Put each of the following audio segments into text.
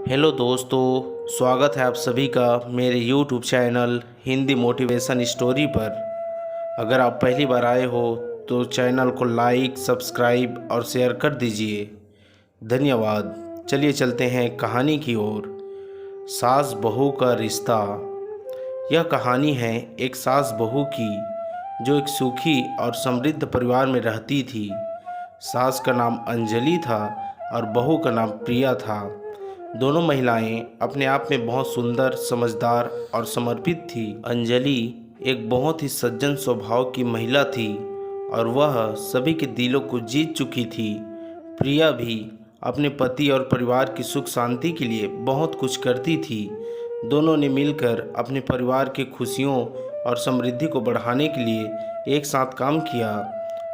Hello दोस्तों, स्वागत है आप सभी का मेरे YouTube channel Hindi motivation story पर। अगर आप पहली बार आए हो तो चैनल को लाइक, सब्सक्राइब और शेयर कर दीजिए। धन्यवाद। चलिए चलते हैं कहानी की ओर। सास बहू का रिश्ता। यह कहानी है एक सास बहू की जो एक सुखी और समृद्ध परिवार में रहती थी। सास का नाम अंजलि था और बहू का नाम प्रिया था। दोनों महिलाएं अपने आप में बहुत सुंदर, समझदार और समर्पित थी। अंजलि एक बहुत ही सज्जन स्वभाव की महिला थी और वह सभी के दिलों को जीत चुकी थी। प्रिया भी अपने पति और परिवार की सुख शांति के लिए बहुत कुछ करती थी। दोनों ने मिलकर अपने परिवार की खुशियों और समृद्धि को बढ़ाने के लिए एक साथ काम किया।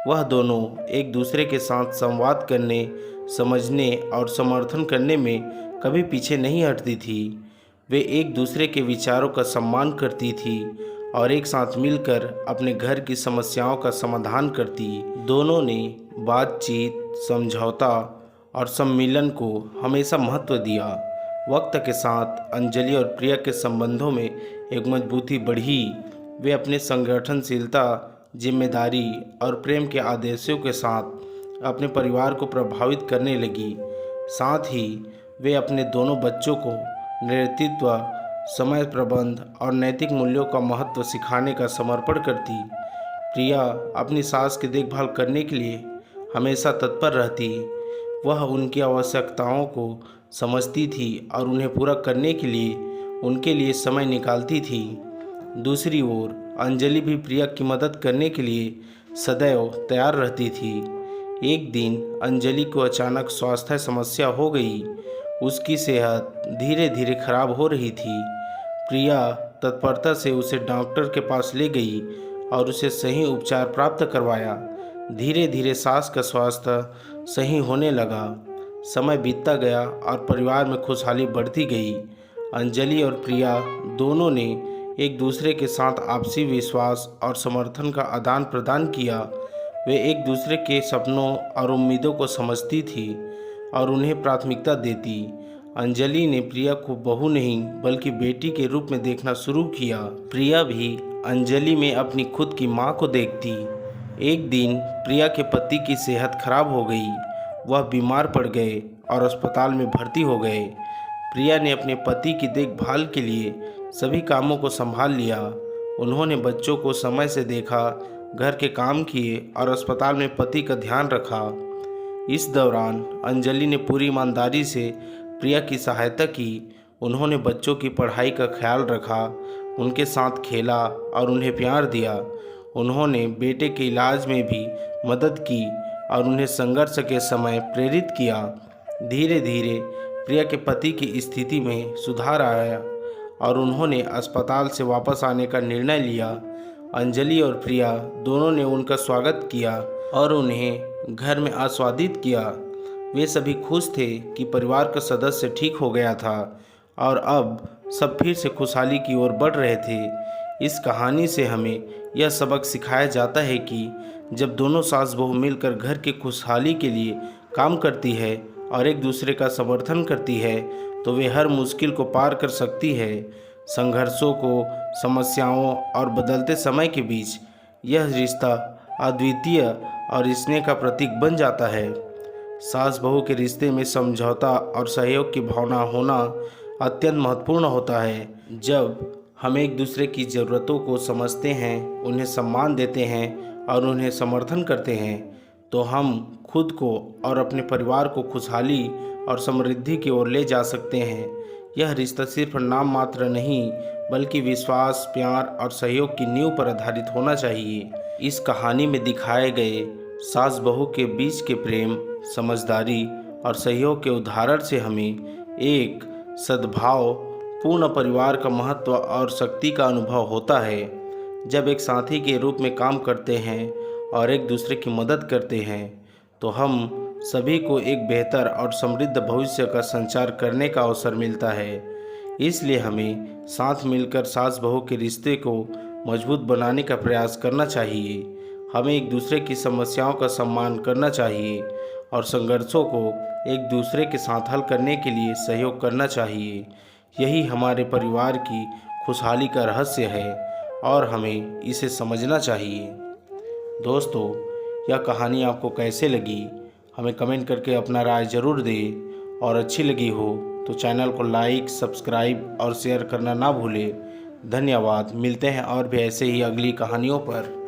वह दोनों एक दूसरे के साथ संवाद करने, समझने और समर्थन करने में कभी पीछे नहीं हटती थी। वे एक दूसरे के विचारों का सम्मान करती थी और एक साथ मिलकर अपने घर की समस्याओं का समाधान करती। दोनों ने बातचीत, समझौता और सम्मिलन को हमेशा महत्व दिया। वक्त के साथ अंजलि और प्रिया के संबंधों में एक मजबूती बढ़ी। वे अपने संगठनशीलता, जिम्मेदारी और प्रेम के आदेशों के साथ अपने परिवार को प्रभावित करने लगी। साथ ही वे अपने दोनों बच्चों को नेतृत्व, समय प्रबंध और नैतिक मूल्यों का महत्व सिखाने का समर्पण करती। प्रिया अपनी सास की देखभाल करने के लिए हमेशा तत्पर रहती। वह उनकी आवश्यकताओं को समझती थी और उन्हें पूरा करने के लिए उनके लिए समय निकालती थी। दूसरी ओर अंजलि भी प्रिया की मदद करने के लिए सदैव तैयार रहती थी। एक दिन अंजलि को अचानक स्वास्थ्य समस्या हो गई। उसकी सेहत धीरे धीरे खराब हो रही थी। प्रिया तत्परता से उसे डॉक्टर के पास ले गई और उसे सही उपचार प्राप्त करवाया। धीरे धीरे सास का स्वास्थ्य सही होने लगा। समय बीतता गया और परिवार में खुशहाली बढ़ती गई। अंजलि और प्रिया दोनों ने एक दूसरे के साथ आपसी विश्वास और समर्थन का आदान प्रदान किया। वे एक दूसरे के सपनों और उम्मीदों को समझती थी और उन्हें प्राथमिकता देती। अंजलि ने प्रिया को बहू नहीं बल्कि बेटी के रूप में देखना शुरू किया। प्रिया भी अंजलि में अपनी खुद की माँ को देखती। एक दिन प्रिया के पति की सेहत खराब हो गई। वह बीमार पड़ गए और अस्पताल में भर्ती हो गए। प्रिया ने अपने पति की देखभाल के लिए सभी कामों को संभाल लिया। उन्होंने बच्चों को समय से देखा, घर के काम किए और अस्पताल में पति का ध्यान रखा। इस दौरान अंजलि ने पूरी ईमानदारी से प्रिया की सहायता की। उन्होंने बच्चों की पढ़ाई का ख्याल रखा, उनके साथ खेला और उन्हें प्यार दिया। उन्होंने बेटे के इलाज में भी मदद की और उन्हें संघर्ष के समय प्रेरित किया। धीरे धीरे प्रिया के पति की स्थिति में सुधार आया और उन्होंने अस्पताल से वापस आने का निर्णय लिया। अंजलि और प्रिया दोनों ने उनका स्वागत किया और उन्हें घर में आस्वादित किया। वे सभी खुश थे कि परिवार का सदस्य ठीक हो गया था और अब सब फिर से खुशहाली की ओर बढ़ रहे थे। इस कहानी से हमें यह सबक सिखाया जाता है कि जब दोनों सास बहू मिलकर घर की खुशहाली के लिए काम करती है और एक दूसरे का समर्थन करती है तो वे हर मुश्किल को पार कर सकती है। संघर्षों को, समस्याओं और बदलते समय के बीच यह रिश्ता अद्वितीय और स्नेह का प्रतीक बन जाता है। सास बहू के रिश्ते में समझौता और सहयोग की भावना होना अत्यंत महत्वपूर्ण होता है। जब हम एक दूसरे की ज़रूरतों को समझते हैं, उन्हें सम्मान देते हैं और उन्हें समर्थन करते हैं तो हम खुद को और अपने परिवार को खुशहाली और समृद्धि की ओर ले जा सकते हैं। यह रिश्ता सिर्फ नाम मात्र नहीं बल्कि विश्वास, प्यार और सहयोग की नींव पर आधारित होना चाहिए। इस कहानी में दिखाए गए सास बहू के बीच के प्रेम, समझदारी और सहयोग के उदाहरण से हमें एक सद्भाव पूर्ण परिवार का महत्व और शक्ति का अनुभव होता है। जब एक साथी के रूप में काम करते हैं और एक दूसरे की मदद करते हैं तो हम सभी को एक बेहतर और समृद्ध भविष्य का संचार करने का अवसर मिलता है। इसलिए हमें साथ मिलकर सास बहू के रिश्ते को मजबूत बनाने का प्रयास करना चाहिए। हमें एक दूसरे की समस्याओं का सम्मान करना चाहिए और संघर्षों को एक दूसरे के साथ हल करने के लिए सहयोग करना चाहिए। यही हमारे परिवार की खुशहाली का रहस्य है और हमें इसे समझना चाहिए। दोस्तों, यह कहानी आपको कैसे लगी हमें कमेंट करके अपना राय ज़रूर दें, और अच्छी लगी हो तो चैनल को लाइक, सब्सक्राइब और शेयर करना ना भूलें। धन्यवाद। मिलते हैं और भी ऐसे ही अगली कहानियों पर।